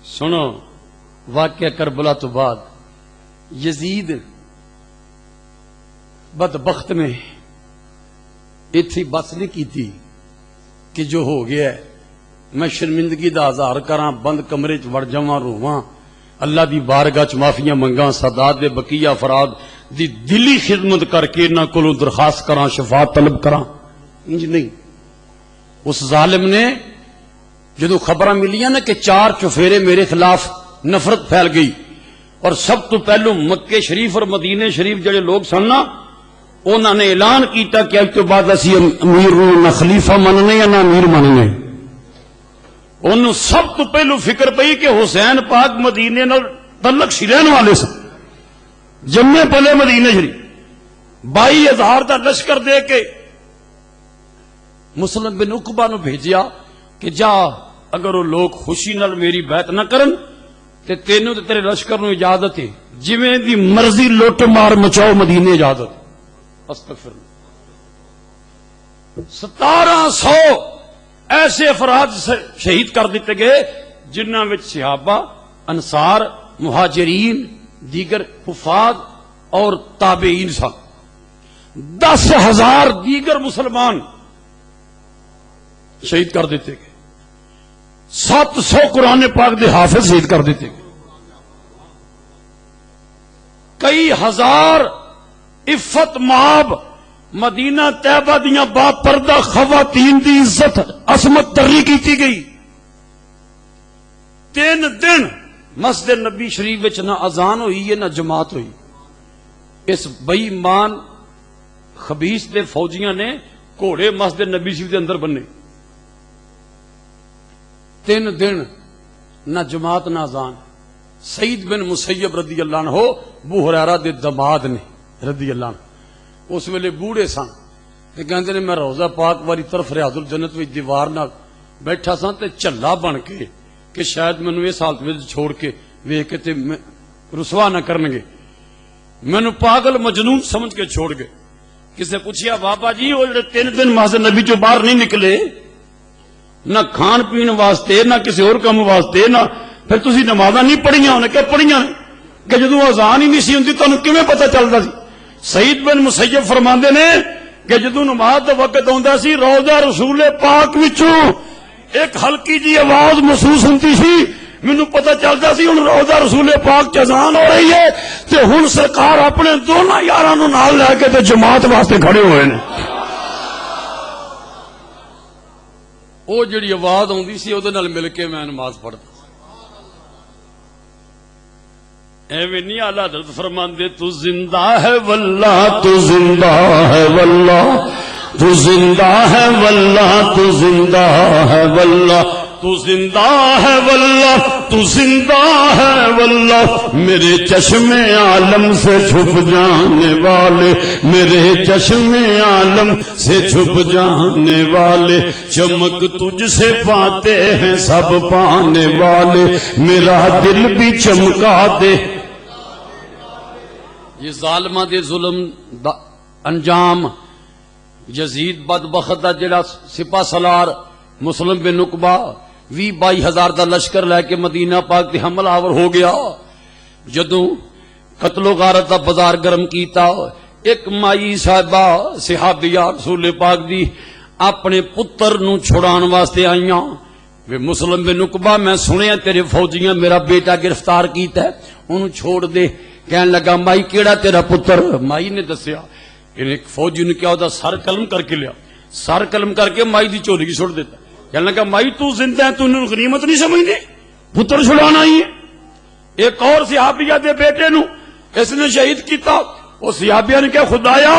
سنو واقعہ کربلا تو بعد یزید بدبخت نے اتھی بس نہیں کی تھی کہ جو ہو گیا ہے میں شرمندگی دا اظہار کراں بند کمرے چ وڑ جاواں روواں اللہ دی بارگاہ چ معافیاں منگاں سادات دے بقیہ افراد دی دلی خدمت کر کے انہاں کولوں درخواست کراں شفاعت طلب کراں انج نہیں. اس ظالم نے جدو خبراں ملیاں نا کہ 4 چفیرے میرے خلاف نفرت پھیل گئی اور سب تو پہلو مکے شریف اور مدینے شریف جڑے لوگ سن نا انہوں نے اعلان کیتا کہ اج تو بعد اسی امیر نہ خلیفہ مننے یا نہ امیر مننے. انہوں سب تو پہلو فکر پئی کہ حسین پاک مدینے نال تعلق سی رہن والے سن جمے پلے مدینے شریف 22,000 دا لشکر دے کے مسلم بن عقبہ نو بھیجیا کہ جا اگر وہ لوگ خوشی نال میری بیعت نہ کرن تے تینوں تے تیرے لشکر نو اجازت ہے جویں دی مرضی لوٹ مار مچاؤ مدینے اجازت. استغفر 1700 ایسے افراد شہید کر دیتے گئے جنہاں وچ صحابہ انصار مہاجرین دیگر حفاظ اور تابعین سن. 10,000 دیگر مسلمان شہید کر دیتے گئے. 700 قرآن پاک دے حافظ شہید کر دیتے گئے. کئی ہزار عفت مآب مدینہ طیبہ دیاں با پردہ خواتین دی عزت عصمت تری کیتی گئی. 3 دن مسجد نبی شریف وچ نہ اذان ہوئی ہے نہ جماعت ہوئی. اس بے ایمان خبیث دے فوجیاں نے گھوڑے مسجد نبی شریف دے اندر بننے. 3 دن نہ جماعت نہ اذان. سعید بن مسیب رضی اللہ عنہ ابو ہریرہ دے دماد نے رضی اللہ عنہ اس ویلے بوڑھے سن تے کہندے نے میں روضہ پاک والی طرف ریاض الجنت وچ دیوار نال بیٹھا سا تے چلا بن کے کہ شاید مینوں اس حالت وچ چھوڑ کے ویکھ کے تے رسوا نہ کرنگے مینوں پاگل مجنون سمجھ کے چھوڑ گئے. کسے پوچھیا بابا جی وہ جڑے 3 دن مسجد نبی چوں باہر نہیں نکلے نہ کھان پین واسطے نہ کسی اور کام واسطے نہ پھر تسی نمازاں نہیں پڑھیاں انہیں کہ پڑھیاں کہ جدوں اذان ہی نہیں سی ہوندی تانوں کیویں پتہ چلدا سی. سعید بن مسیب فرماندے نے کہ جدوں نماز دا وقت آندا سی روضہ رسول پاک وچوں ایک ہلکی جی آواز محسوس ہوندی سی مینوں پتہ چلدا سی ہن روضہ رسول پاک چ اذان ہو رہی ہے تے ہن سرکار اپنے دونوں یاراں نوں نال لے کے تے جماعت واسطے کھڑے ہوئے نے. وہ جڑی آواز آندی سی اودے نال مل کے میں نماز پڑھدا. ایویں نہیں اعلی حضرت فرماندے تو زندہ ہے واللہ تو زندہ ہے واللہ تو زندہ ہے واللہ تو زندہ ہے واللہ تو زندہ ہے واللہ تو زندہ ہے واللہ میرے چشم عالم سے چھپ جانے والے میرے چشم عالم سے چھپ جانے والے چمک تجھ سے پاتے ہیں سب پانے والے میرا دل بھی چمکا دے. یہ ظالمہ دے ظلم دا انجام یزید بدبخت دا جڑا سپاہ سالار مسلم بن عقبہ 20-22 دا لشکر لے کے مدینہ پاک تے حملہ آور ہو گیا. جدوں قتل و غارت دا بازار گرم کیتا ایک مائی صاحبہ صحابیہ رسول پاک دی اپنے پتر نو چھڑان واسطے آئیاں. وے مسلم بن عقبہ میں سنیا تیرے فوجیاں میرا بیٹا گرفتار کیتا ہے انہوں چھوڑ دے. کہنے لگا مائی کیڑا تیرا پتر؟ مائی نے دسیا ایک فوجی نے کیا ہوتا سر قلم کر کے لیا سر قلم کر کے مائی دی چولی کی چھوڑ دیتا. کہنے لگا مائی تو زندہ ہے تو انہوں غنیمت نہیں سمجھنے پتر چھڑانا ہی ہے. ایک اور صحابیہ دے بیٹے نو اس نے شہید کیتا. وہ صحابیہ نے کہا خدایا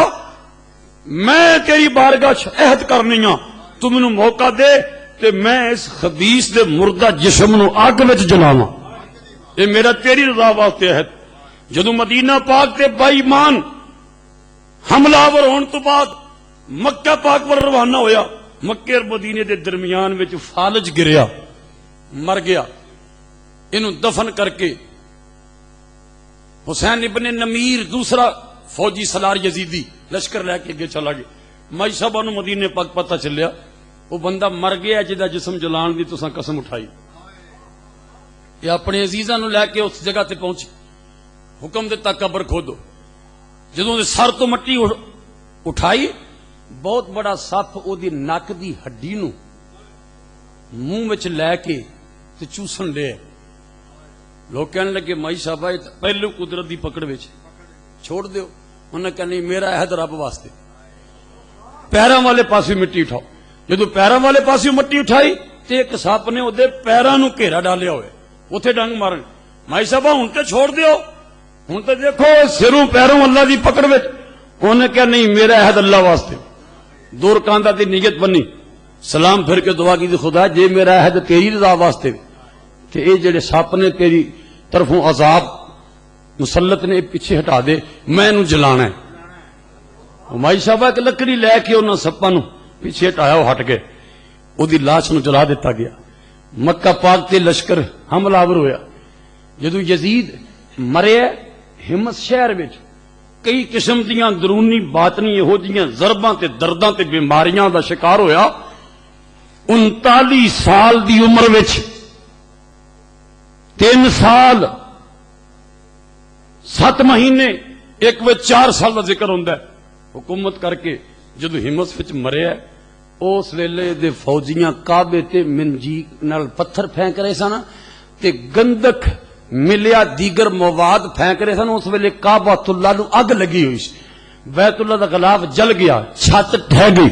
میں تیری بارگاہ عہد کرنی ہاں تو مینوں موقع دے تے میں اس خبیث دے مردہ جسم نو اگ وچ جلاواں. یہ میرا تیری رضا واسطے عہد. جدو مدینہ پاک تے با ایمان حملہ آور ہون تو بعد مکہ پاک پر روانہ ہویا مکے اور مدینے دے درمیان وچ فالج گریا مر گیا. انہوں دفن کر کے حسین ابن نمیر دوسرا فوجی سالار یزیدی لشکر لے کے چلا گیا. مائی صاحبہ نو مدینے پاک پتہ چلیا وہ بندہ مر گیا جدا جسم جلان دی تساں قسم اٹھائی. یہ اپنے عزیزاں نو لے کے اس جگہ تے پہنچے، حکم دیتا قبر کھودو، جدوں دے سر تو مٹی اٹھائی، بہت بڑا سپ او دی نک دی ہڈی نو منہ وچ لے کے تے چوسن لے۔ لوگ کہنے لگے مائی صاحب پہلو قدرت دی پکڑ وچ چھوڑ دیو، انہوں نے کہا نہیں میرا عہد رب واسطے، پیراں والے پاسے مٹی اٹھاؤ۔ جدو پیراں والے پاسے مٹی اٹھائی تے ایک سپ نے اودے پیراں نو گھیرا ڈالیا ہوئے، اوتھے ڈنگ مارن۔ مائی صاحب ہن تے چھوڑ دیو، ہن تے دیکھو سروں پیروں اللہ دی پکڑ وچ۔ انہوں نے کہا نہیں میرا عہد اللہ واسطے، دو رکعتاں دی نیت بنی، سلام پھر کے دعا کی خدا جے میرا عہد تیری رضا واسطے تے اے جڑے سپ نے تیری طرفوں عذاب مسلط نے پیچھے ہٹا دے، میں انہوں جلانا ہے۔ مائی صاحب ایک لکڑی لے کے انہوں سپاں نو پیچھے ہٹایا، وہ ہٹ گئے، وہ دی لاش نو جلا دیتا گیا۔ مکہ پاک تے لشکر حملہ آور ہویا۔ جدو یزید مرے ہمت شہر وچ کئی قسم دیاں درونی باطنی یہو جیاں ضرباں تے درداں تے بیماریاں دا شکار ہویا۔ 39 سال دی عمر وچ 3 سال 7 مہینے، ایک وچ 4 سال دا ذکر ہوندا ہے حکومت کر کے جدو ہمت وچ مرے ہے۔ اس ویلے دے فوجیاں کعبے تے منجیق نال پتھر پھینک رہے سن تے گندک ملیا دیگر مواد پھینک رہے سن۔ اس ویلے کعبۃ اللہ نو اگ لگی ہوئی سی، بیت اللہ دا غلاف جل گیا، چھت ڈھہ گئی۔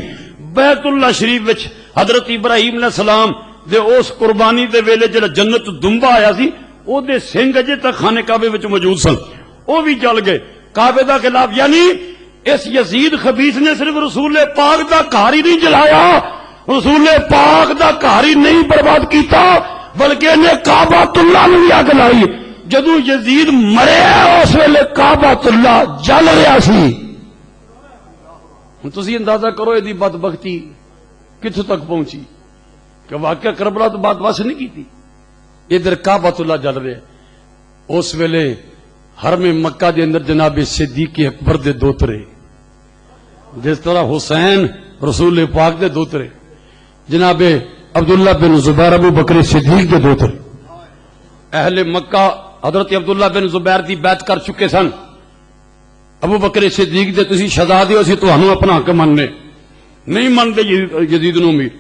بیت اللہ شریف وچ حضرت ابراہیم علیہ السلام دے اس قربانی دے ویلے جڑا جنت دمبا آیا سی او دے سنگ اجے تک خانہ کعبے وچ موجود سن، او بھی جل گئے۔ کعبے دا خلاف یعنی اس یزید خبیث نے صرف رسول پاک دا گھر ہی نہیں جلایا، رسول پاک دا گھر ہی نہیں برباد کیتا بلکہ انہیں کعبۃ اللہ نے بھی اگ لائی۔ جدو یزید مرے اس ویلے کعبۃ اللہ جل رہا سی۔ ہن تسی اندازہ کرو یہ بدبختی کتھوں تک پہنچی کہ واقعہ کربلا تو بات واسطے نہیں کیتی، ادھر کعبۃ اللہ جل رہا ہے۔ اس ویلے حرم مکہ دے اندر جناب صدیق اکبر دے دوترے، جس طرح حسین رسول پاک دے دوترے، جناب عبداللہ بن زبیر ابو بکر صدیق دے دوترے، اہل مکہ حضرت عبداللہ بن زبیر دی بیعت کر چکے سن۔ ابو بکر صدیق دے تسی شہزادے ہو، اسی تہانوں اپنا حق مننے نہیں منتے یزید نو امیر۔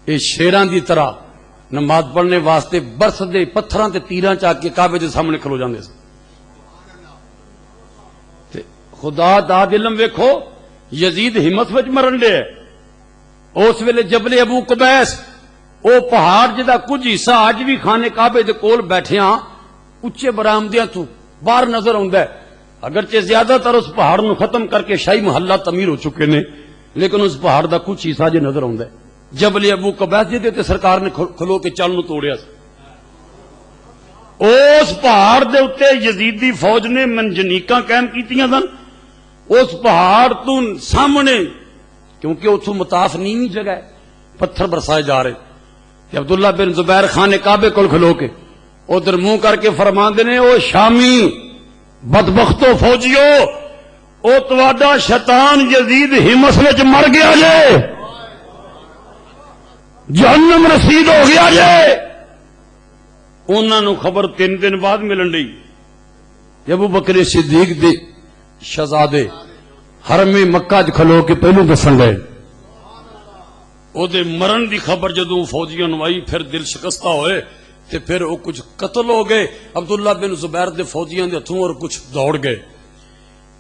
اے شیراں دی طرح نماز پڑھنے واسطے برس دے پتھراں تے تیراں چا کے کعبے دے سامنے کھلو جاندے سن۔ تے خدا دا علم ویکھو یزید ہمت وچ مرن دے، اس ویلے جبل ابو قبیس او پہاڑ جدا کچھ حصہ اج بھی خانے کعبے دے کول بیٹھیاں اچے برآمدیاں تو باہر نظر آندا ہے۔ اگرچہ زیادہ تر اس پہاڑ نو ختم کر کے شاہی محلہ تعمیر ہو چکے نے، لیکن اس پہاڑ دا کچھ حصہ جے نظر آندا ہے۔ جبل ابو قبیس جے تے سرکار نے کھلو کے چل نو توڑیا سی۔ اس پہاڑ دے اتے یزیدی فوج نے منجنیکاں قائم کیتیاں سن۔ اس پہاڑ تو سامنے کیونکہ اتوں مطاف نیوی جگہ ہے، پتھر برسائے جا رہے کہ عبداللہ بن زبیر خانے کعبے کول کھلو کے ادھر منہ کر کے فرماندے نے او شامی بدبختو فوجیو، او تواڈا شیطان یزید ہمس وچ مر گیا جے، جہنم رسید ہو گیا جے۔ انہاں نو خبر 3 دن بعد ملن لئی ابو بکر صدیق دے شہزادے حرم مکہ چ کھلو کے پہلو دسن لے، او دے مرن دی خبر جدوں فوجیاں نو آئی پھر دل شکستہ ہوئے تے پھر وہ کچھ قتل ہو گئے عبداللہ بن زبیر دے فوجیاں دے ہتھوں اور کچھ دوڑ گئے۔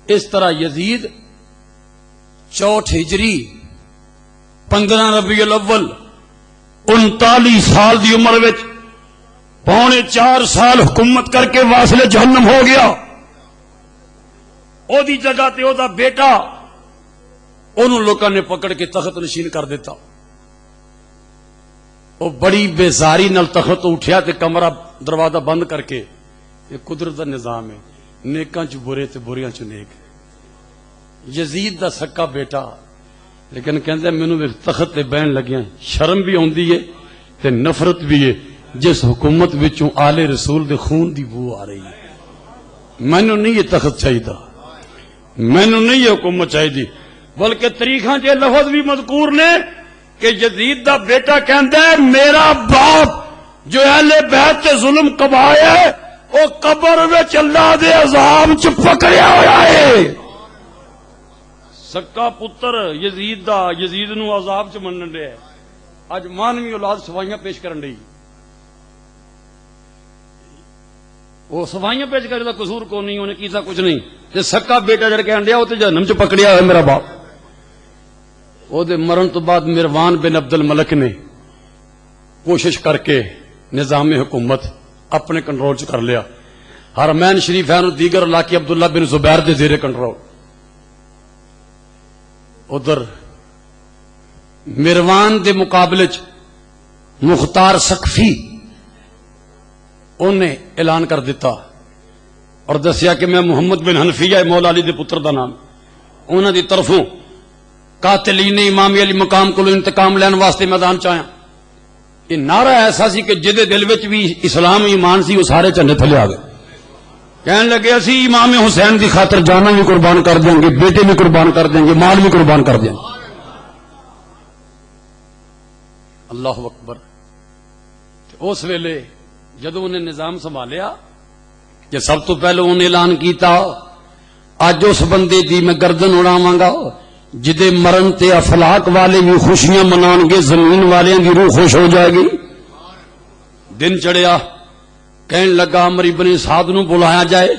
اس طرح یزید 64 ہجری 15 ربیع الاول 39 سال دی عمر وچ 3.25 سال حکومت کر کے واصل جہنم ہو گیا۔ او دی جگہ تے او دا بیٹا انہوں لوکاں نے پکڑ کے تخت نشین کر دیتا۔ وہ بڑی بیزاری نال تخت اٹھیا تے کمرہ دروازہ بند کر کے، یہ قدرت دا نظام ہے، نیکاں چ برے تے بریاں چ نیک۔ یزید دا سکا بیٹا لیکن کہندا مینوں تخت تے بہن لگیاں، شرم بھی آندی ہے تے نفرت بھی ہے، جس حکومت وچوں آل رسول دے خون دی بو آ رہی ہے۔ مینوں نہیں یہ تخت چاہیدا، مینوں نہیں یہ حکومت چاہیدی، بلکہ تاریخاں چ لفظ بھی مذکور نے کہ یزید دا بیٹا کہندا ہے میرا باپ جو اہل بیت تے ظلم کبایا ہے وہ قبر وچ اللہ دے عذاب چ پکڑیا ہوا ہے. سکا پتر یزید دا یزید نو عذاب چ منن دے. اج مانوی اولاد سفائیاں پیش کرن دی. وہ سفائیاں پیش کرے دا قصور کو نہیں، انہیں کیتا کچھ نہیں. تے سکا بیٹا جڑ کہن دیا وہ تے جہنم چ پکڑیا ہوا میرا باپ. او دے مرن تو بعد مروان بن عبد الملک نے کوشش کر کے نظام حکومت اپنے کنٹرول چ کر لیا. حرمین شریفین اور دیگر علاقے عبداللہ بن زبیر دے زیر کنٹرول. ادھر مروان دے مقابلے چ مختار سقفی انہیں اعلان کر دیتا اور دسیا کہ میں محمد بن حنفیہ مولا علی دے پتر دا نام انہاں دی طرفوں قاتلین امام علی مقام کو انتقام لین واسطے میدان چایا. یہ نعرہ ایسا سی کہ جدے دل وچ بھی اسلام ایمان سی وہ سارے جھنڈے تھلے آ گئے. کہنے لگے اسی امام حسین دی خاطر جانا بھی قربان کر دیں گے، بیٹے بھی قربان کر دیں گے، مال بھی قربان کر دیں گے. اللہ اکبر. اس ویلے جدو انہیں نظام سنبھالیا کہ سب تو پہلے انہیں اعلان کیتا اج اس بندے دی میں گردن اڑاواں گا جدے مرن تے افلاق والے بھی خوشیاں منان گے، زمین والے دی روح خوش ہو جائے گی. دن چڑھیا کہن لگا عمر ابن سعد نو بلایا جائے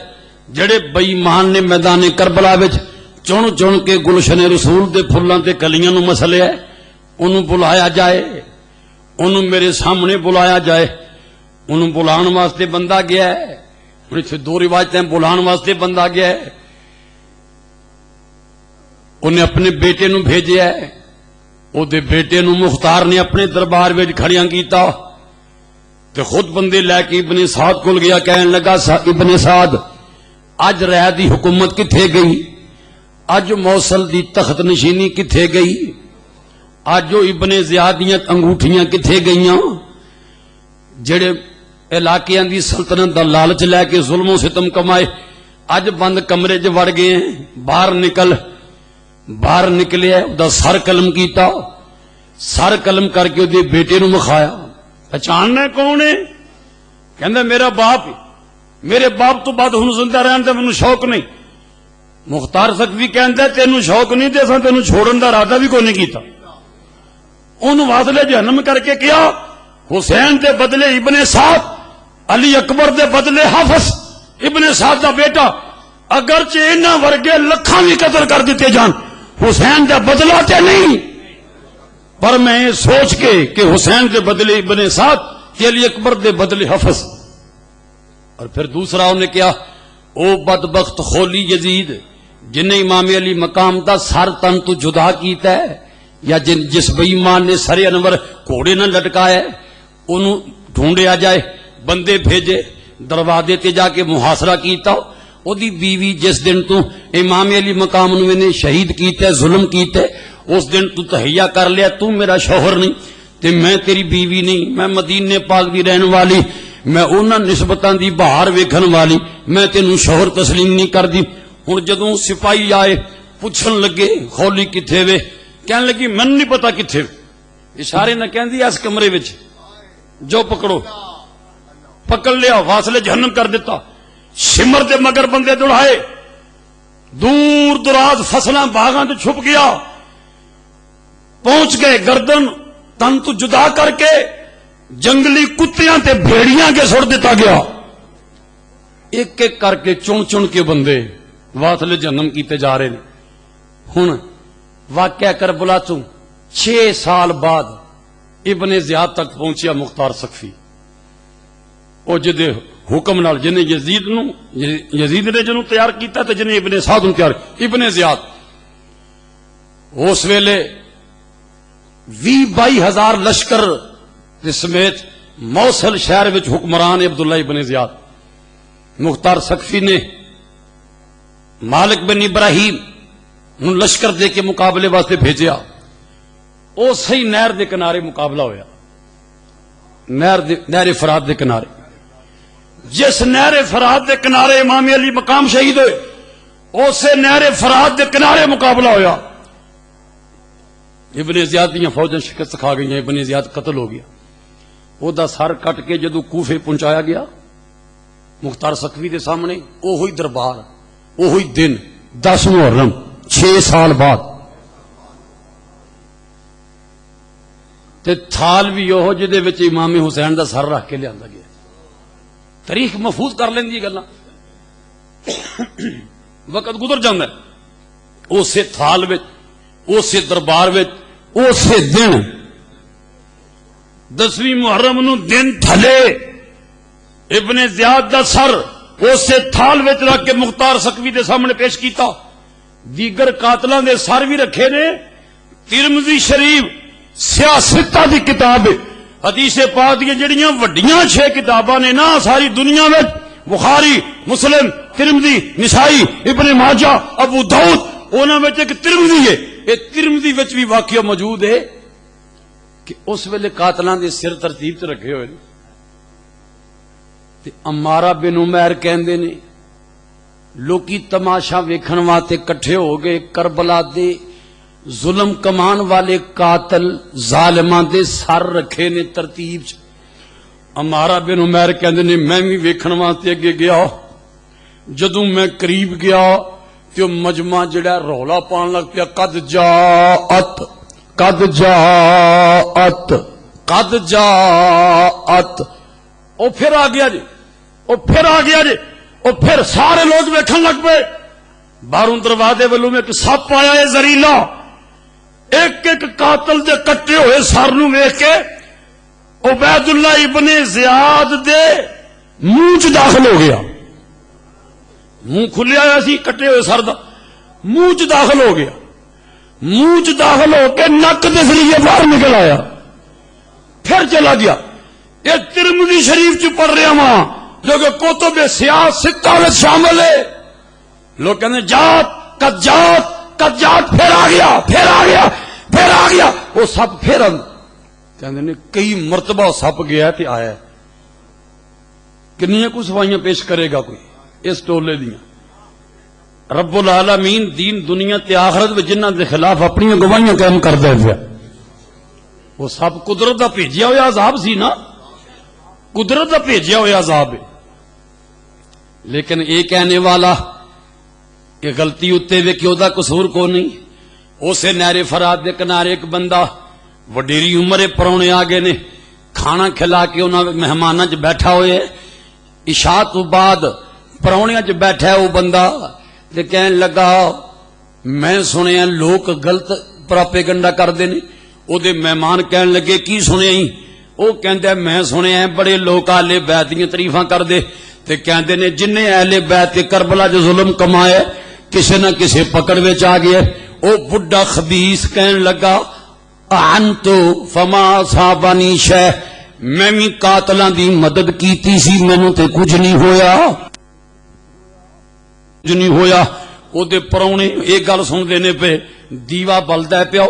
جڑے بے ایمان نے میدان کربلا وچ چن چن کے گلشن رسول دے پھلاں تے کلیاں نو مسلیا ہے. انہوں بلایا جائے، انہوں میرے سامنے بلایا جائے. انہوں بلان واسطے بندہ گیا ہے. اتنے دو روایتیں بلان واسطے بندہ گیا ہے. انہیں اپنے بیٹے نو بھیجیا ہے. او دے بیٹے نو مختار نے اپنے دربار وچ کھڑیاں کیتا تے خود بندے لے کے ابن سعد کول گیا. کہن لگا ابن سعد اج رہ دی حکومت کتھے گئی؟ اج موصل دی تخت نشینی کتھے گئی؟ اج جو ابن زیاد دیاں انگوٹھیاں کتھے گئیاں؟ جڑے علاقیاں دی سلطنت دا لالچ لے کے ظلم و ستم کمائے اج بند کمرے چ وڑ گئے ہیں. باہر نکلے دا سر قلم کیتا، سر قلم کر کے دے بیٹے نو مکھایا. پہچاننا کون ہے؟ کہندا میرا باپ. میرے باپ تو بعد ہن زندہ رہن تے مینوں شوق نہیں. مختار سقفی کہندا تینوں شوق نہیں تے اساں تینوں چھوڑن دا ارادہ بھی کوئی نہیں کیتا. اونوں واصلے جہنم کر کے کیا حسین دے بدلے ابن سعد، علی اکبر دے بدلے حافظ ابن سعد دا بیٹا. اگرچہ انہاں ورگے لکھاں بھی قتل کر دیتے جان حسین دا بدلہ تے نہیں، پر میں یہ سوچ کے کہ حسین دے بدلے ابن سعد تے علی اکبر دے بدلے حافظ. اور پھر دوسرا انہیں کیا او بدبخت خولی یزید جن امام علی مقام دا سر تن تو جدا کیتا ہے یا جس بے ایمان نے سر انور گھوڑے نہ لٹکایا ہے انہوں ڈھونڈیا جائے. بندے بھیجے، دروازے تے جا کے محاصرہ کیتا. او دی بیوی جس دن تو امام علی مقام نو نے شہید کیتا ہے، ظلم کیتا ہے، اس دن تو تہیا کر لیا تو میرا شوہر نہیں تے میں تیری بیوی نہیں، میں مدینے پاک دی رہن والی، میں انہاں نسبتاں دی باہر ویکھن والی، میں تینوں شوہر تسلیم نہیں کر دی. ہن جدوں سپاہی آئے پوچھن لگے خولی کتھے وے؟ کہن لگی من نہیں پتا کتھے. اشارے نہ کہندی اس کمرے وچ جو پکڑو. پکڑ لیا، واصلے جہنم کر دیتا. شمر دے مگر بندے دوڑائے، دور دراز فصلاں باغاں تے چھپ گیا. پہنچ گئے گردن تن تو جدا کر کے جنگلی کتیاں تے بھیڑیاں کے سڑ دیتا گیا. ایک ایک کر کے چن چن کے بندے واصلے جہنم کیتے جا رہے ہیں. ہن واقعہ کربلا تو 6 سال بعد ابن زیاد تک پہنچیا مختار سقفی. او جدے حکم نال جنہیں یزید نے جنوں تیار کیتا تے جنہیں ابن سعد نوں تیار ابن زیاد. اس ویلے 20-22 ہزار لشکر سمیت موصل شہر وچ حکمران عبداللہ ابن زیاد. مختار سقفی نے مالک بن ابراہیم نوں لشکر دے کے مقابلے واسطے بھیجیا. او صحیح نہر دے کنارے مقابلہ ہویا، نہر فرات دے کنارے. جس نہر فرات دے کنارے امام علی مقام شہید ہوئے اسے نہر فرات دے کنارے مقابلہ ہویا. ابن زیاد دیاں فوجیں شکست کھا گئی، ابن زیاد قتل ہو گیا. او دا سر کٹ کے جدو کوفے پہنچایا گیا مختار سکوی دے سامنے، اوہی دربار، اوہی دن 10 محرم 6 سال بعد، تے تھال بھی اوہ جدے وچ امام حسین دا سر رکھ کے لیا گیا۔ تاریخ محفوظ کر لیں دی گلا، وقت گزر جاندہ ہے، اسے تھال وچ، اسے دربار وچ، اسے دن 10ویں محرم نو دن تھلے ابن زیاد دا سر اسے تھال وچ رکھ کے مختار سکوی دے سامنے پیش کیتا۔ دیگر قاتلاں دے سر بھی رکھے نے۔ ترمذی شریف سیاستہ دی کتاب ہے، حدیث پاک دی جڑیاں وڈیاں 6 کتاباں نے نا ساری دنیا میں، بخاری، مسلم، ترمذی، نسائی، ابن ماجہ، ابو داؤد، انہاں وچ ایک ترمذی ہے۔ یہ ترمذی وچ بھی واقعہ موجود ہے کہ اس ویلے قاتلاں دے سر ترتیب تے رکھے ہوئے تے عمارہ بن عمیر کہندے نے لوکی تماشا ویکھن واسطے کٹھے ہو گئے، کربلا دے ظلم کمان والے قاتل ظالماں دے سر رکھے نے ترتیب چ۔ عمارہ بن عمیر کہندے نے میں بھی ویکھن واسطے اگے گیا، جدوں میں قریب گیا تے مجمع جڑا رولا پان لگ پیا، قد جاءت قد جاءت قد جاءت، او پھر آ گیا جی، او پھر آ گیا جی، او پھر سارے لوگ ویکھن لگ پے۔ باہروں دروازے والوں میں ایک سپ آیا ہے زہریلا، ایک ایک قاتل دے کٹے ہوئے سر نو ویکھ کے عبید اللہ ابن زیاد دے منہ چ داخل ہو گیا، منہ کھلیا ہوا سی کٹے ہوئے سر دا، منہ چ داخل ہو گیا، منہ چ داخل ہو کے نک دے ذریعے باہر نکل آیا، پھر چلا گیا۔ یہ ترمذی شریف چ پڑھ رہا ہاں جو کہ کتب سیاستہ میں شامل ہے۔ لوگ کہتے ہیں جات قد جات قد جات، پھر آ گیا پھر آ گیا پھر آ گیا، وہ سب پھر کہتے ہیں کئی مرتبہ سپ گیا تے آیا۔ کنیاں کو سفائیاں پیش کرے گا کوئی اس ٹولے دیاں؟ رب العالمین دین دنیا تے آخرت میں جنہ دے خلاف اپنی گواہیاں قائم کر دے دیا۔ وہ سب قدرت دا بھیجیا ہوا عذاب سی نا، قدرت دا بھیجیا ہوا عذاب ہے۔ لیکن یہ کہنے والا کہ غلطی اتے وے کہ دا قصور کو نہیں، اسے نہر فرات دے کنارے ایک بندہ وڈیری عمر پرونے آگے نے کھانا کھلا کے انہاں مہماناں چ بیٹھا ہوئے، عشاء تو بعد پرونے چ بیٹھا ہے وہ بندہ تے کہنے لگا میں سنیا لوگ غلط پراپیگنڈا کردے نے۔ او دے مہمان کہنے لگے کی سنیا ہی؟ او کہندا میں سنیا بڑے لوگ اہل بیت دیاں تعریفاں کردے تے کہندے نے جن نے اہل بیت کربلا جو ظلم کمایا کسے نہ کسے پکڑ وچ آ گیا۔ او بڈھا خبیث کہنے لگا انتو فما صابنی شے، میں بھی قاتلاں دی مدد کیتی سی، مینوں تے کچھ نہیں ہویا، کچھ نہیں ہویا۔ او دے پرونے ایک گل سن دینے پہ دیوا بلدا پیا،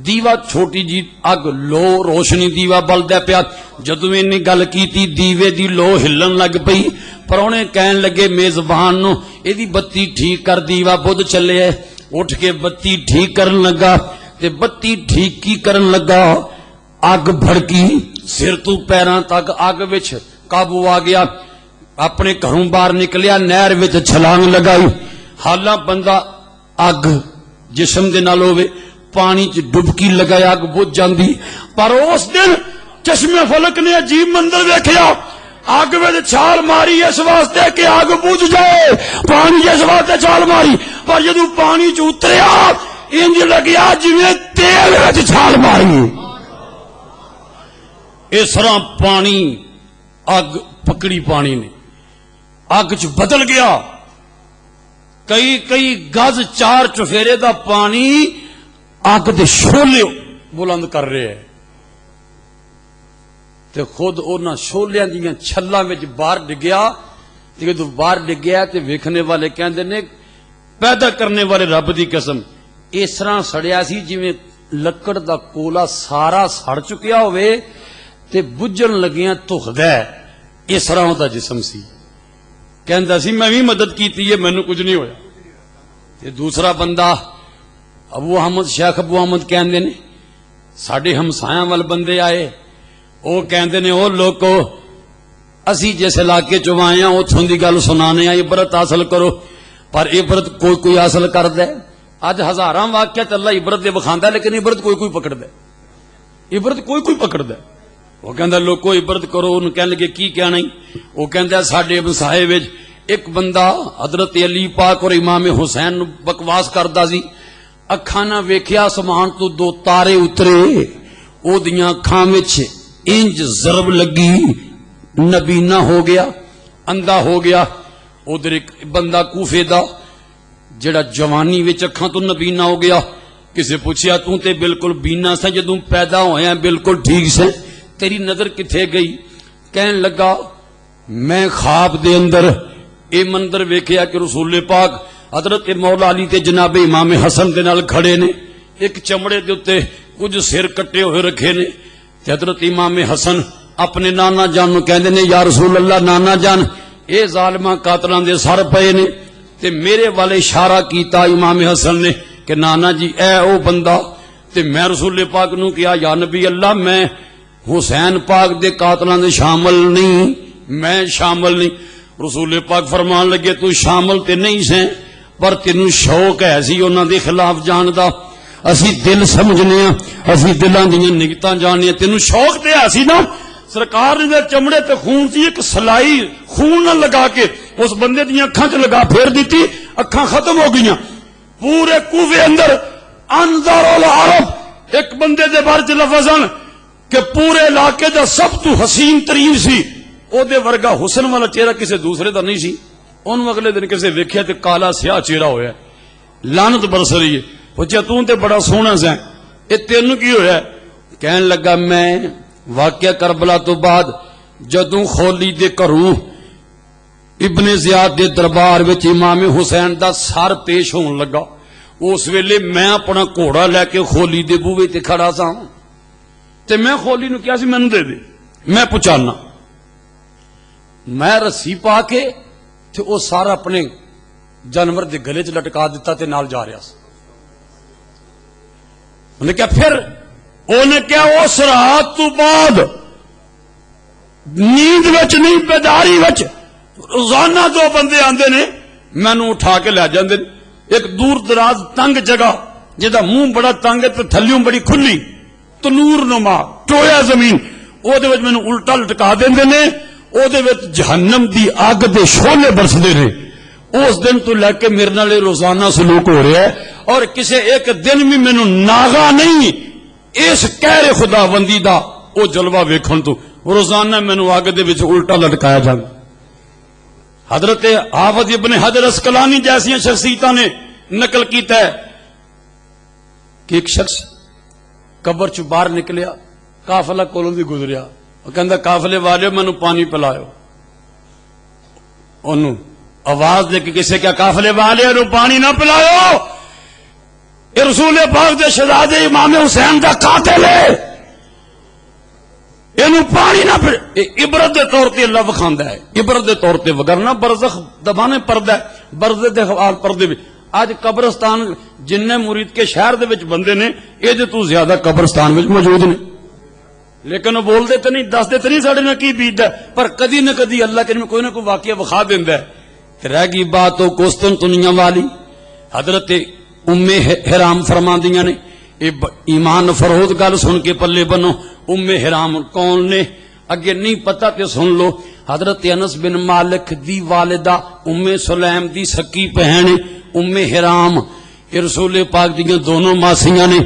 دیوا چھوٹی جی اگ لو روشنی دیوا بلدا پیا، جدوں انہیں گل کیتی دیوے دی لو ہلن لگ پئی۔ پرونے کہن لگے میزبان نو ایدی بتی ٹھیک کر، دیوا بدھ چلے ہے۔ اٹھ کے بتی ٹھیک کرن لگا تے بتی ٹھیک کی کرن لگا، اگ بھڑکی، سر تو پیراں تک اگ وچ قابو آ گیا۔ اپنے گھروں باہر نکلیا، نہر وچ چھلانگ لگائی۔ حالاں بندہ اگ جسم دے نال ہوے، پانی چ ڈبکی لگایا اگ بجھ جاندی، پر اس دن چشمے فلک نے عجیب منظر ویکھیا، اگ وچ چھال ماری اس واسطے کہ اگ بجھ جائے، پانی اس واسطے چھال ماری، پر جدوں پانی چ اتریا انج لگیا جویں تیل وچ چھال ماری۔ اس طرح پانی اگ پکڑی، پانی نے اگ چ بدل گیا، کئی کئی گز 4 چفیرے دا پانی اگ دے شولے بلند کر رہے ہیں تے خود انہاں شولیاں دیاں چھلاں وچ باہر ڈگیا۔ جدوں باہر ڈگیا تے ویکھنے والے کہندے نے پیدا کرنے والے رب دی قسم اس طرح سڑیا سی جویں لکڑ دا کولا سارا سڑ چکیا ہوئے تے بجھن لگیاں تخدا ہے، اس طرح دا جسم سی۔ کہندا سی میں بھی مدد کیتی ہے، مینوں کچھ نہیں ہویا۔ تے دوسرا بندہ ابو احمد، شیخ ابو احمد کہندے نے ساڈے ہمسایاں وال بندے آئے، وہ کہندے نے او لوکو اسی جس علاقے چ آئے ہیں اتوں کی گل سنانے عبرت حاصل کرو. پر عبرت کوئی حاصل کرد ہے. اج ہزاراں واقعات اللہ عبرت دے بخاندا لیکن عبرت کوئی پکڑد ہے. عبرت کوئی پکڑد ہے. وہ کہندا لوکو عبرت کرو. انہوں کہنے لگے کی کہنا ہی. وہ کہندا ساڈے مسائے وچ ایک بندہ حضرت علی پاک اور امام حسین بکواس کردا سی. اکھاں نہ ویکھیا آسمان تو دو تارے اترے. او دیاں اکھاں وچ انج ضرب لگی نبینا ہو گیا اندھا ہو گیا. ادھر ایک بندہ کوفے دا جڑا جوانی وچ اکھاں تو نبینا ہو گیا. کسے پوچھیا تو تے بالکل بینا سے جدوں پیدا ہویا بالکل ٹھیک سے تیری نظر کتھے گئی. کہن لگا میں خواب دے اندر اے منظر ویکھیا کہ رسول پاک حضرت مولا علی تے جناب امام حسن دے نال کھڑے نے. ایک چمڑے دے اوتے کچھ سر کٹے ہوئے رکھے نے. تے حضرت امام حسن اپنے نانا جان نو کہندے نے یا رسول اللہ نانا جان اے ظالماں قاتلاں دے سر پئے نے. تے میرے والے اشارہ کیتا امام حسن نے کہ نانا جی اے او بندہ. تے میں رسول پاک نو کہا یا نبی اللہ میں حسین پاک دے قاتلاں دے شامل نہیں میں شامل نہیں. رسول پاک فرمان لگے تو شامل تے نہیں سے پر تینوں شوق ہے سی انہاں دے خلاف جان دا. اسی دل سمجھنے ہاں اسی دلاں دیاں نگتاں جاننے تینوں شوق تے ہے سی نا. سرکار نے چمڑے تے خون سی ایک سلائی خون نہ لگا کے اس بندے دیا اکھاں چ لگا پھیر دیتی. اکھاں ختم ہو گئیاں. پورے کوفے اندر انظر العرب ایک بندے دے بارے چ لفظ کہ پورے علاقے دا سب تو حسین ترین سی. او دے ورگا حسن والا چہرہ کسے دوسرے دا نہیں سی. انہوں اگلے دن کسے ویکھیا تے کالا سیاہ چہرہ ہویا. لعنت برس رہی ہے. پوچھا تو تے بڑا سونا سا اے تینوں کی ہویا. کہن لگا میں واقعہ کربلا تو بعد جدوں خولی دے گھروں ابن زیاد دے دربار وچ امام حسین دا سر پیش ہون لگا اس ویلے میں اپنا گھوڑا لے کے خولی دے بوہے تے کھڑا سا. تے میں خولی نو کیا سی مینوں دے دے میں پہنچانا. میں رسی پا کے تے او سارا اپنے جانور دے گلے چ لٹکا دیتا تے نال جا رہا سی. انہیں کیا پھر انہیں کیا اس رات تو بعد نیند وچ نہیں بیداری وچ روزانہ دو بندے آندے نے مینوں اٹھا کے لے جاندے. ایک دور دراز تنگ جگہ جہاں منہ بڑا تنگ ہے تے تھلیوں بڑی کھلی تنور نما ٹویا زمین او دے وچ مینوں الٹا لٹکا دیندے نے. او دے وچ جہنم دی اگ دے شعلے برسدے نے. اس دن تو لے کے میرے نال روزانہ سلوک ہو رہا ہے اور کسے ایک دن بھی مینوں ناغا نہیں اس قہر خداوندی دا او جلوہ ویکھن تو روزانہ مینوں اگ دے وچ الٹا لٹکایا جاندا. حضرت حافظ ابن حجر اسقلانی جیسی شخصیتاں نے نقل کیتا ہے کہ ایک شخص قبر چ باہر نکلیا قافلہ کولوں دی گزریا. وہ کہندا قافلے والے مینوں پانی پلایو. انہوں آواز دے کے کسے کیا قافلے والے نوں پانی نہ پلایو اے رسول پاک دے شہزادے امام حسین دا قاتل ہے اینو پانی نہ پھر عبرت دے طور تے اللہ وکھاندا ہے. عبرت دے طور تے وگرنہ برزخ دبانے پردہ ہے برزے دے حوال پردے وچ. اج قبرستان جن مرید کے شہر دے وچ بندے نے اے دے تو زیادہ قبرستان وچ موجود نے لیکن وہ بول دے تے نہیں دس دے تے نہیں ساڈے نال کی بیت ہے پر کدی نہ کدی اللہ کریم کوئی نہ کوئی واقعہ وکھا دیندا ہے. تے رہ گئی بات او قسطنطنیہ والی. حضرت ام حرام فرماندیاں نے ایمان فروغ گل سن کے پلے بنو. ام حرام کون نے اگے نہیں پتہ تے سن لو. حضرت انس بن مالک دی والدہ ام سلیم دی سکی بہن ام حرام یہ رسول پاک دیاں دونوں ماسیاں نے.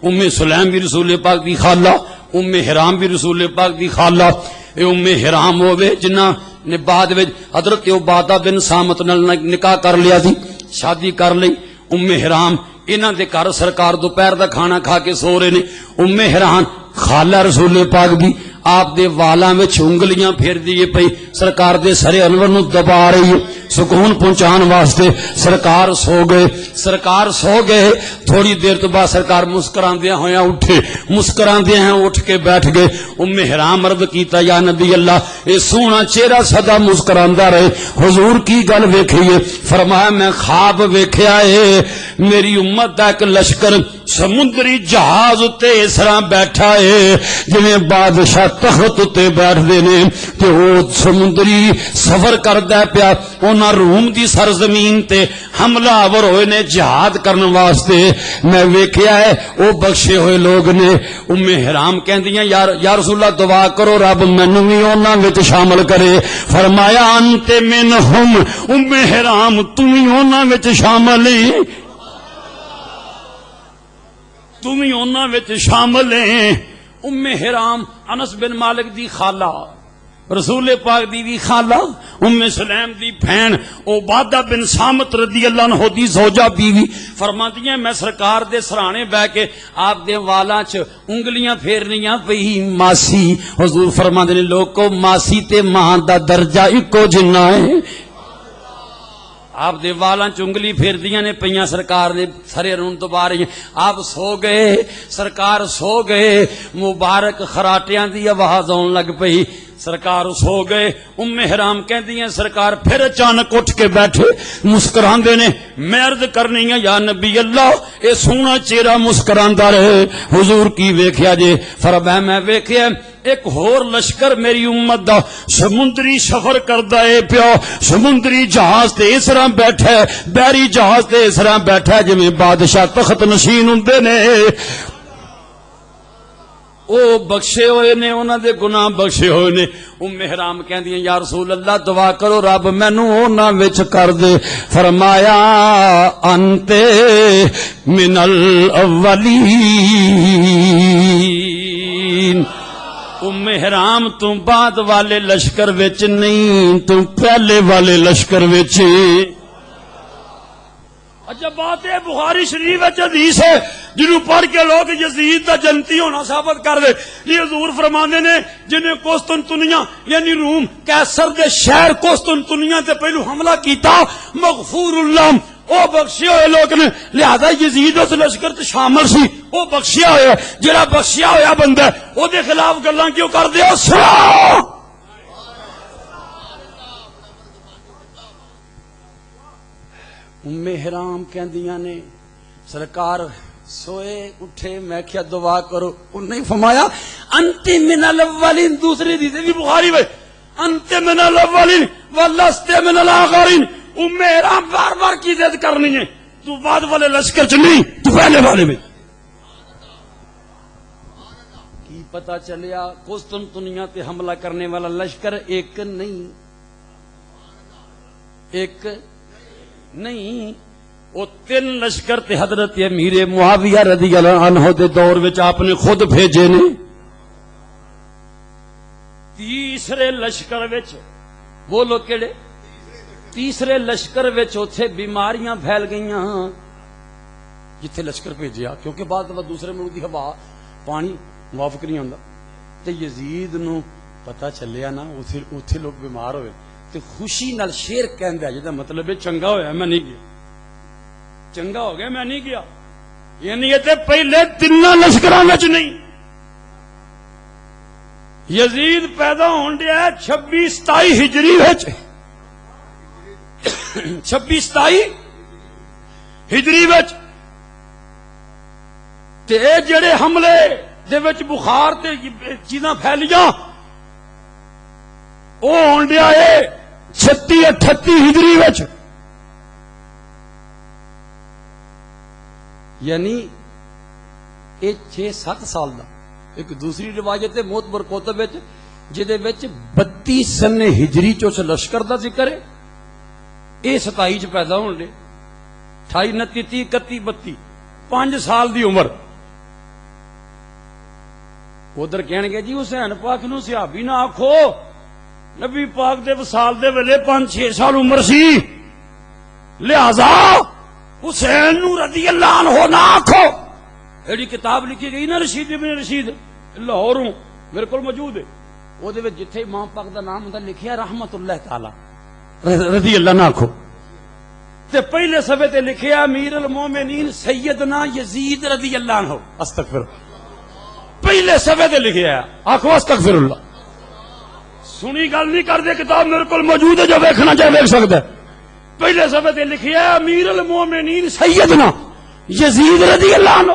ام سلیم بھی رسول پاک دی خالہ ام حرام بھی رسول پاک دی خالہ. اے ام حرام ہوئے جنہ نے بعد وچ حضرت عبادہ بن صامت نال نکاح کر لیا سی شادی کر لئی. ام حرام انہاں دے گھر سرکار دوپہر دا کھانا کھا کے سو رہے نے. ام حرام خالہ رسول پاک دی آپ دے والاں وچ انگلیاں پھیر دیے پئی سرکار دے سرے انور نو دبا رہی سکون پہنچان واسطے. سرکار سو گئے. سرکار سو گئے تھوڑی دیر تو بعد سرکار مسکراندیاں ہویا اٹھے مسکراندیاں ہیں اٹھ کے بیٹھ گئے. ام حرام عرض کیتا یا نبی اللہ اے سونا چہرہ سدا مسکراندا رہے حضور کی گل ویکھی ہے؟ فرمایا میں خواب ویکھیا ہے میری امت دا ایک لشکر سمندری جہاز تے اس طرح بیٹھا ہے جویں بادشاہ تخت تے بیٹھدے نے تے او سمندری سفر کردا پیا انہاں روم دی سرزمین تے حملہ آور ہوئے نے جہاد کرن واسطے میں ویکھیا ہے او بخشے ہوئے لوگ نے ام حرام کہندیاں یا رسول اللہ دعا کرو رب مینوں وی انہاں وچ شامل کرے فرمایا انت منہم ام حرام تم ہی انہاں وچ شامل ہے تم ہی انہاں وچ شامل ہیں ام حرام انس بن مالک دی خالہ رسول پاک دی بھی خالہ ام سلیم دی بہن عبادہ بن صامت رضی اللہ عنہ دی زوجہ بیوی فرماتی ہیں میں سرکار دے سرانے بہ کے آپ دے والاں چ انگلیاں پھیرنیاں پئی ماسی حضور فرماندے نے لوکو ماسی تے ماں دا درجہ اکو جنا ہے آپ دے والاں چنگلی پھیر دیاں نے پئیاں سرکار نے سرے رون تو بار آپ سو گئے سرکار سو گئے مبارک خراٹیاں دی آواز آن لگ پئی سرکار سو گئے ام حرام کہندی ہیں سرکار پھر اچانک اٹھ کے بیٹھے مسکراندے نے میں عرض کرنی ہے یا نبی اللہ اے سونا چہرہ مسکراندا رہے حضور کی ویکھیا جے فرمایا میں ویکھیا ایک ہور لشکر میری امت دا سمندری سفر کردا ہے پیا سمندری جہاز تے اس طرح بیٹھا ہے بحری جہاز تے اس طرح بیٹھا ہے جویں بادشاہ تخت نشین ہوندے نے او بخشے ہوئے نے انہاں دے گناہ بخشے ہوئے نے ام حرام کہندی ہیں یا رسول اللہ دعا کرو رب مینوں انہاں وچ کر دے فرمایا انت من الاولین ام حرام تو بعد والے لشکر وچ نہیں تو پہلے والے لشکر وچ اچھا بات ہے بخاری شریف حدیث ہے جنہوں پڑھ کے لوگ یزید دا جنتی ہونا ثابت کر دے یہ حضور فرماندے نے جنہیں قسطنطنیہ یعنی روم کیسر دے شہر قسطنطنیہ تے پہلو حملہ کیتا مغفور اللہ او بخشیا ہوئے لوگ نے لہذا یزید اس لشکر تے شامل سی او بخشیا ہویا جڑا بخشیا ہویا بندہ او دے خلاف گلاں کیوں کر دے او سنو ام حرام کہندیاں نے سرکار سوئے اٹھے میں کیا دعا کرو انہوں نے فرمایا انت من الاولین دوسری دیتے بھی بخاری میں انت من الاولین واللست من الاخرین ام حرام بار بار کی ضد کرنی ہے تو بعد والے لشکر چ نہیں تو پہلے والے میں کی پتہ چلیا قسطنطنیہ تے حملہ کرنے والا لشکر ایک نہیں ایک نہیں وہ تین لشکر تے حضرت امیر معاویہ رضی اللہ عنہ دے دور وچ آپ نے خود بھیجے نے تیسرے لشکر وچ بولو کیڑے تیسرے لشکر وچ اوتھے بیماریاں پھیل گئیاں جتھے لشکر بھیجیا کیونکہ بعد دوسرے ملک دی ہوا پانی موافق نہیں ہوندا تے یزید نو پتہ چلیا نا اوتھے لوگ بیمار ہوئے تے خوشی نال شیر کہندا ہے جدا مطلب ہے چنگا ہویا میں نہیں گیا چنگا ہو گیا میں نہیں گیا یعنی یہ تے پہلے تین لشکراں وچ نہیں یزید پیدا ہون دیا 26-27 ہجری وچ 26-27 ہجری وچ تے جڑے حملے دے وچ بخار تے چیزاں پھیلیاں او ہون دیا ہے 36-38 ہجری وچ یعنی یہ 6-7 سال دا ایک دوسری روایت ہے معتبر کتب وچ جدے وچ 32 سن ہجری چ لشکر دا ذکر ہے اے 27 چ پیدا ہون دے 28 29 30 31 32 5 سال دی عمر ادھر کہن گے جی حسین پاک نو صحابی نہ آکھو نبی پاک دے وصال دے ویلے 5-6 سال عمر سی لہذا حسین نو رضی اللہ عنہ نہ آکھو ایڈی کتاب لکھی گئی نا رشید ابن رشید لاہوروں میرے کو موجود ہے وہ دے جتھے امام پاک دا نام ہوندا لکھیا رحمت اللہ تعالی رضی اللہ نہ آکھو تے پہلے صفحے تے لکھیا امیر المومنین سیدنا یزید رضی اللہ عنہ استغفر پہلے صفحے تے لکھیا ہے آکھو استغفر اللہ سنی گل نہیں کر دے کتاب میرے کو موجود ہے جو ویکھنا چاہے ویکھ سکتا ہے پہلے صفحے تے لکھیا ہے امیر المومنین سیدنا یزید رضی اللہ عنہ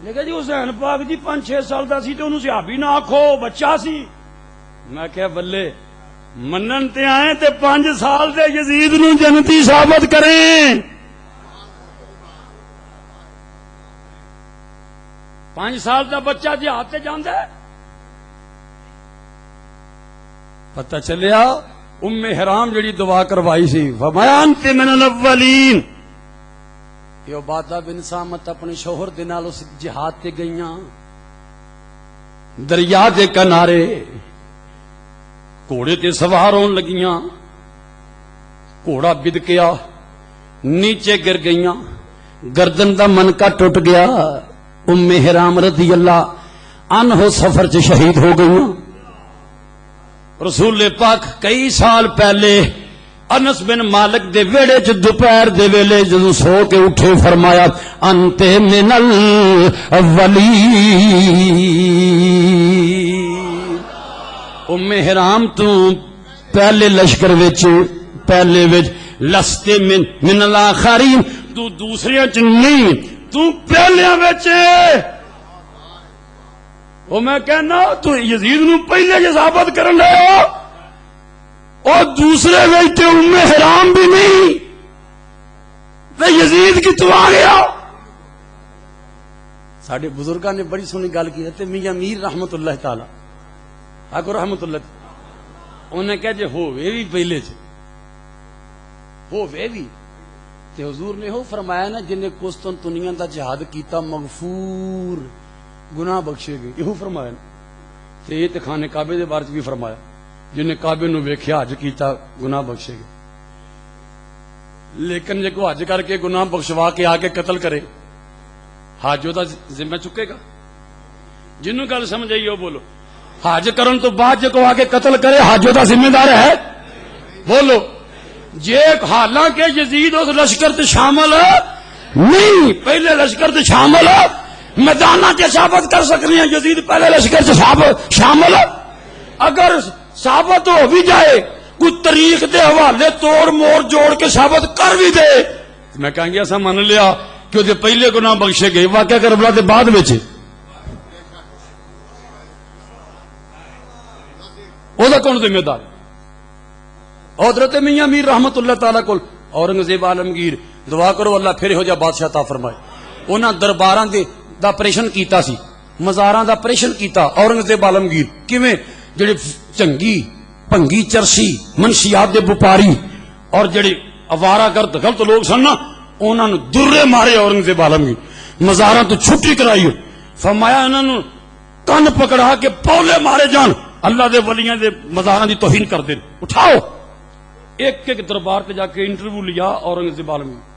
لیکن جی حسین پاک جی 5-6 سال دا سی تے انہوں صحابی نہ آکھو بچہ سی. میں کہا بلے منن تے آئے تے 5 سال دے یزید نو جنتی ثابت کریں. 5 سال دا بچہ جہاد تے جاندا ہے. پتہ چلیا ام حرام جڑی دعا کروائی سی فرمایا انت من الاولین. یہ عبادہ بن سامت اپنے شوہر دے نال اس جہاد تے گئیاں دریا دے کنارے گھوڑے تے سوار ہون لگیاں. گھوڑا بدکیا نیچے گر گئیاں گردن دا منکا ٹوٹ گیا. ام حرام رضی اللہ عنہ سفر چ شہید ہو گئیاں. رسول پاک کئی سال پہلے انس بن مالک دے ویڑے چ دوپہر دے ویلے جدوں سو کے اٹھے فرمایا انت من الاولین. ام حرام تو پہلے لشکر وچ پہلے وچ لستے من الاخرین تو دوسرے چ نہیں تو پہلیاں وچ. وہ میں کہنا تو یزید نو پہلے جو ثابت کرن لے ہو اور دوسرے وچ تے ام حرام بھی نہیں تے یزید کی تو آ گیا. ساڈے بزرگاں نے بڑی سونی گل کی تے میاں میر رحمت اللہ تعالی آکو رحمت اللہ انہیں کہا جے ہووے بھی پہلے چ ہووے بھی تے حضور نے ہو فرمایا نا جن نے قسطنطنیہ دا جہاد کیتا مغفور گناہ بخشے گئے. یہ فرمایا نا تے یہ تے خانے کعبے دے بارے بھی فرمایا جن نے کعبے نو ویکھیا حج کیتا گناہ بخشے گئے. لیکن جے کو حج کر کے گناہ بخشوا کے آ کے قتل کرے حج دا ذمہ چکے گا. جنوں گل سمجھ آئی ہو بولو. حج کرن تو بعد جے کو آ کے قتل کرے حج دا ذمہ دار ہے بولو. جے حالانکہ یزید اس لشکر تے شامل نہیں پہلے لشکر تے شامل میدانہ کے ثابت کر سکنی ہیں یزید پہلے لشکر سے شامل. اگر ثابت ہو بھی جائے کوئی طریق دے حوالے توڑ موڑ جوڑ کے ثابت کر بھی دے میں کہیں گے ایسا مان لیا کہ وہ پہلے گناہ بخشے گئے واقعہ کربلا دے بعد وچ او دا کون ذمہ دار. حضرت میاں میر رحمت اللہ تعالی کول اورنگزیب عالمگیر دعا کرو اللہ پھر ہو جا بادشاہ عطا فرمائے. انہاں درباراں دے دا آپریشن کیتا سی مزاراں دا آپریشن کیتا اورنگزیب عالمگیر کیویں جڑے چنگی پنگی چرسی منشیات دے وپاری اور جڑے اوارا گرد غلط لوگ سن نا انہاں نو درے مارے اورنگزیب عالمگیر مزاراں تو چھٹی کرائی. فرمایا انہاں نو کن پکڑا کے پولے مارے جان اللہ دے ولیاں دے مزاراں دی توہین کر دین. اٹھاؤ ایک ایک دربار تے جا کے انٹرویو لیا اورنگزیب عالمگیر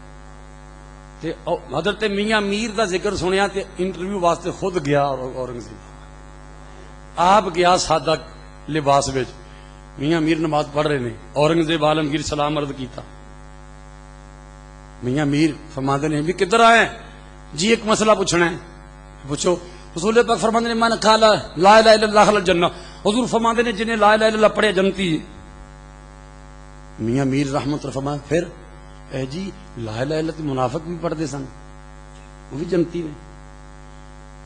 تے حضرت میاں میر دا ذکر سنیا تے انٹرویو واسطے خود گیا اورنگزیب. آپ گیا سادہ لباس وچ میاں میر نماز پڑھ رہے نے اورنگزیب عالمگیر سلام عرض کیتا. میاں میر فرماندے نے بھی کدھر آئے جی ایک مسئلہ پوچھنا ہے پوچھو. رسول پاک فرماندے نے من قال لا الہ الا اللہ دخل الجنہ. حضور فرماندے نے جنہیں لا الہ الا اللہ پڑھے جنتی. میاں میر رحمت اللہ فرمایا پھر اے جی لا الہ الا اللہ منافق بھی پڑھتے سن وہ بھی جنتی نے.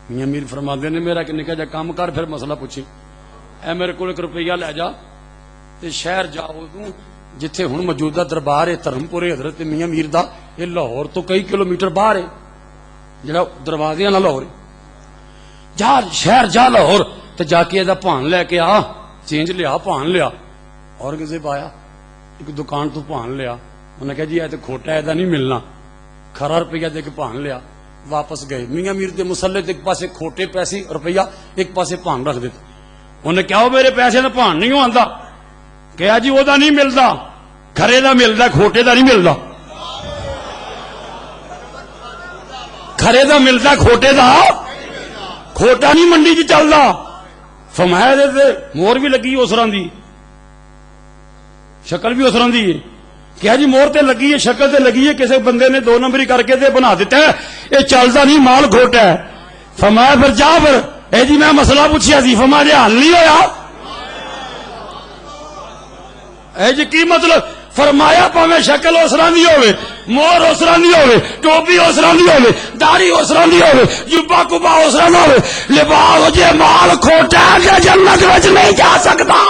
میاں میر فرماندے نے میرا کہ نکا جا کام کر پھر مسئلہ پوچھی. اے میرے کو 1 روپیہ لے جا تے شہر جاؤ جتھے ہن موجودہ دربار ہے دھرمپور حضرت میاں میر دا یہ لاہور تو کئی کلومیٹر باہر ہے جڑا دروازے والا لاہور جا شہر جا لاہور تے جا کے دا پان لے کے آ چینج لیا پان لیا. اورنگزیب آیا ایک دکان تو پان لیا انہیں کہا جی اے تے کھوٹا ہے دا نہیں ملنا کھرا روپیہ دے کے پان لیا واپس گئے. میاں میر دے مسلے ایک پاسے کھوٹے پیسے روپیہ ایک پاسے پان رکھ دیتے. انہیں کہا وہ میرے پیسے دا پان نہیں آندا کہا جی وہ دا نہیں ملدا کھرے دا ملدا کھوٹے دا نہیں ملدا کھرے دا ملدا کھوٹے دا کھوٹا نہیں منڈی چ چلدا. فرمایا دے مور بھی لگی اس طرح دی شکل بھی اس طرح دی ہے. کیا جی مور تے لگی ہے شکل تے لگی ہے کسی بندے نے 2 نمبری کر کے تے بنا دیتا ہے یہ چلتا نہیں مال کھوٹا ہے. فرمایا پھر جا پھر اے جی میں مسئلہ پوچھیا سی فرمایا جی حل نہیں ہویا. اے جی کی مطلب فرمایا پاویں شکل اس طرح دی ہوے مور اسرا نہیں ہوئے، ٹوپی اسرا نہیں ہوئے، داڑھی اسرا نہیں ہوئے، جبا کبا اسرا نہ ہوئے، لباس جے مال کھوٹا ہے کہ جنت وچ نہیں جا سکتا۔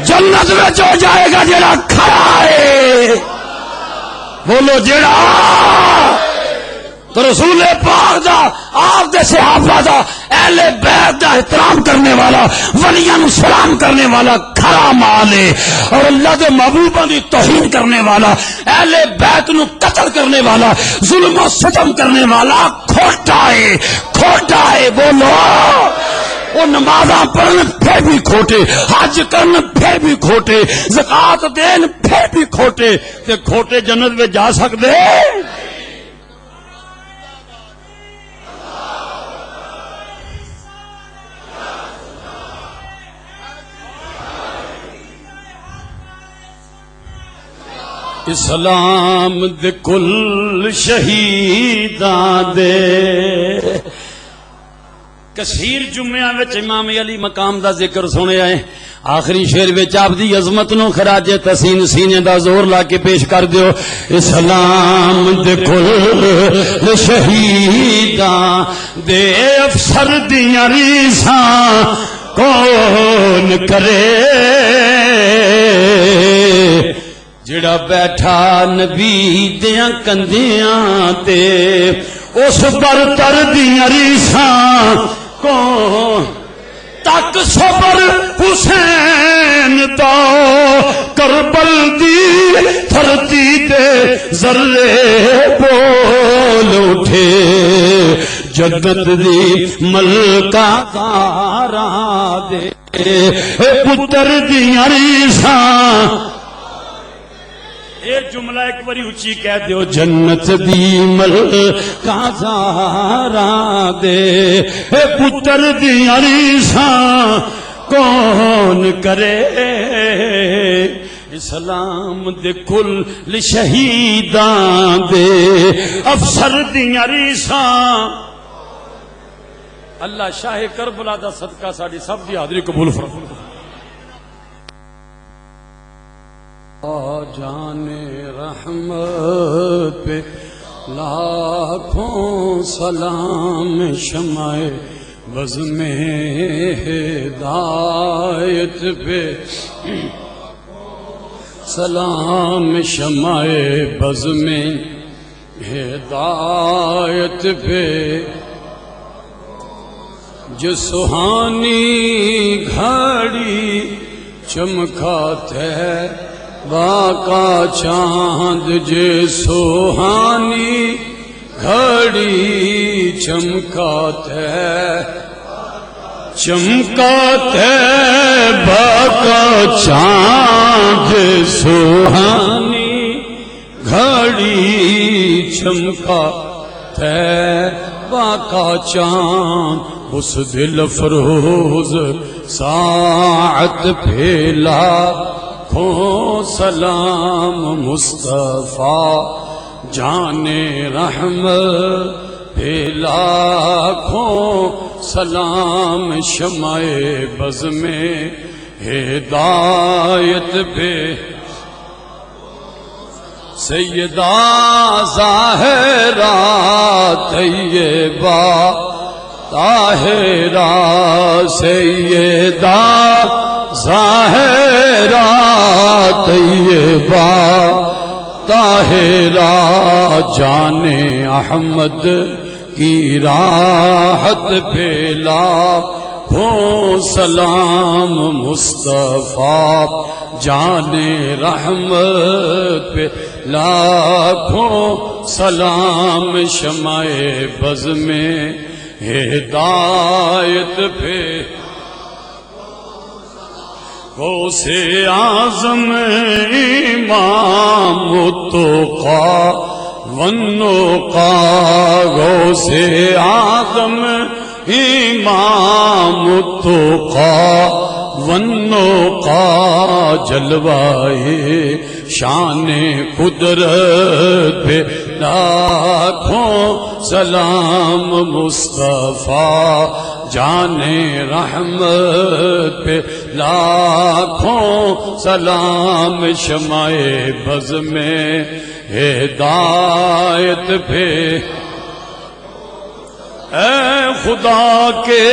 جنت وچ ہو جائے گا جڑا کھڑا ہے، بولو جڑا تو رسول پاک دا، آپ دے صحابہ دا، اہل بیت دا احترام کرنے والا، ولیاں نو سلام کرنے والا کھڑا مال ہے، اور اللہ دے محبوباں دی توہین کرنے والا، اہل بیت نو قتل کرنے والا، ظلم و ستم کرنے والا کھوٹا ہے، کھوٹا ہے۔ بولو وہ نمازاں پڑھن پھر بھی کھوٹے، حج کرن پھر بھی کھوٹے، زکات دین پھر بھی کھوٹے، تے کھوٹے جنت میں جا سکدے؟ اسلام دے کل شہیداں دے کثیر جمعہ وچ امام علی مقام دا ذکر سنے آئے، آخری شعر وچ آپ دی عظمت نو خراج تحسین سینے دا زور لا کے پیش کر دیو۔ اسلام دے کل شہیداں دے افسر دیاں ریساں کون کرے، جڑا بیٹھا نبی دیاں کندیاں تے اس برتر دیاں ریساں کون تک صبر حسین دا کربل دی دھرتی تے ذرے بول اٹھے، جنت دی ملکہ زہرا دے پتر دیاں ریساں۔ یہ جملہ ایک باری اچھی کہہ دیو، جنت دی ملکہ زہرا دے پتر دیاں ریساں کون کرے، اسلام دے کل شہیداں دے افسر دیاں ریساں۔ اللہ شاہ کربلا دا صدقہ ساڈی سب دی حاضری قبول فرمائے۔ جان رحمت پہ لاکھوں سلام، شمع بزم ہدایت پہ سلام، شمع بزم ہدایت پہ جو سہانی گھڑی چمکاتے باقا چاند، جے سوہانی گھڑی چمکاتے چمکاتے باقا چاند، جے سوہانی گھڑی چمکاتے باقا چاند، اس دل فروز ساعت پھیلا کھو سلام، مصطفیٰ جان رحمت پھیلا کھو سلام، شمع بزم ہدایت پہ سیدہ ظاہرہ طیبہ طاہرہ، سیدہ ظاہرہ طیبہ طاہرہ، جان احمد کی راحت پھیلا کھو سلام، مصطفیٰ جان رحمت پہ لاکھوں سلام، شمع بزم ہدایت پہ غوث اعظم امام التقیٰ والنقیٰ، غوث اعظم امام التقیٰ والنقیٰ، جلوائے شان قدرت پہ لاکھوں سلام، مصطفیٰ جان رحمت پہ لاکھوں سلام، شمع بز میں ہدایت پہ اے خدا کے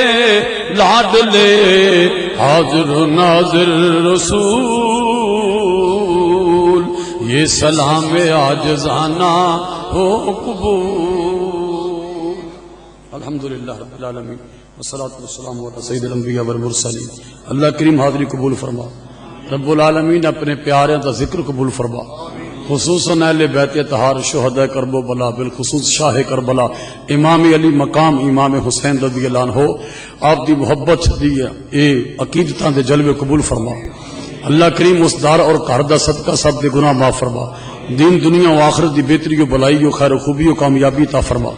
لاڈلے حاضر و ناظر رسول، یہ سلام عاجزانہ ہو قبول۔ الحمدللہ رب العالمین والصلاة والسلام علی سید الانبیاء والمرسلین۔ اللہ کریم حاضری قبول فرما، رب العالمین اپنے پیاریاں دا ذکر قبول فرما، خصوصاً اہل بیت اطہار شہداء کرب و بلا، بالخصوص شاہ کربلا امام علی مقام امام حسین رضی اللہ عنہ، آپ دی محبت دی اے عقیدتاں دے جلوے قبول فرما۔ اللہ کریم اس دار اور گھر دا صدقہ سب دے گناہ معاف فرما، دین دنیا و آخرت دی بہتری و بلائی و خیر و خوبی و کامیابی عطا فرما۔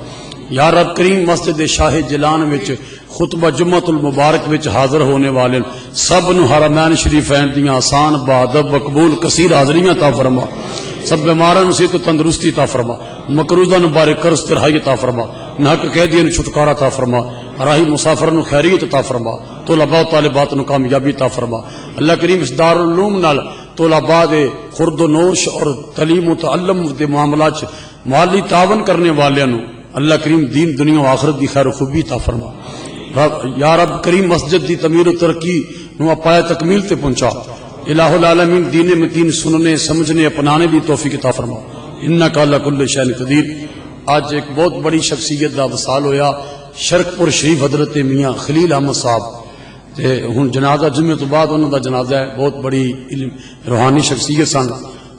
یا رب کریم مسجد شاہ جلان وچ خطبہ جمعۃ المبارک وچ حاضر ہونے والے سب نو حرمین شریفین دیاں آسان بادب مقبول کثیر حاضریاں عطا فرما، سب بیماراں نو صحت و تندرستی عطا فرما، مقروضاں نو بارک قرض ترہائی عطا فرما، ناحق قیدیاں نو چھٹکارا عطا فرما، راہی مسافراں نو خیریت عطا فرما، طلباء و طالبات نو کامیابی عطا فرما۔ اللہ کریم اس دارالعلوم نال طلباء دے خورد و نوش اور تعلیم و تعلم دے معاملات چ مالی تعاون کرنے والیاں نو اللہ کریم دین دنیا و آخرت دی خیر و خوبی عطا فرما۔ یا رب کریم مسجد دی تعمیر و ترقی نو پائے تکمیل تے پہنچا۔ الہ العالمین دین متین سننے سمجھنے اپنانے دی توفیق عطا فرما، انک علی کل شیء قدیر۔ آج ایک بہت بڑی شخصیت دا وصال ہویا، شرک پور شریف حضرت میاں خلیل احمد صاحب تے ہن جنازہ جمعے تو بعد انہاں دا جنازہ ہے، بہت بڑی روحانی شخصیت سن۔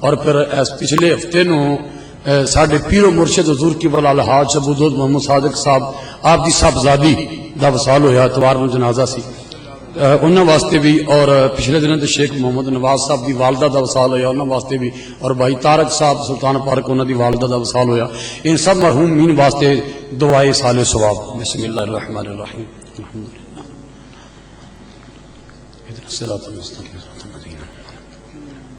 اور پھر پچھلے ہفتے نو ساڈے پیر و مرشد حضور کی بلا الحاج ابو دود محمد صادق صاحب آپ دی صاحبزادی دا وصال ہویا، اتوار نو جنازہ سی انہاں واسطے بھی، اور پچھلے دنوں تے شیخ محمد نواز صاحب دی والدہ دا وصال ہویا انہاں واسطے بھی، اور بھائی طارق صاحب سلطان پارک انہاں دی والدہ دا وصال ہویا۔ ان سب مرحومین واسطے دعائے سال ثواب۔ بسم اللہ الرحمن الرحیم، الحمدللہ اہدنا الصراط المستقیم۔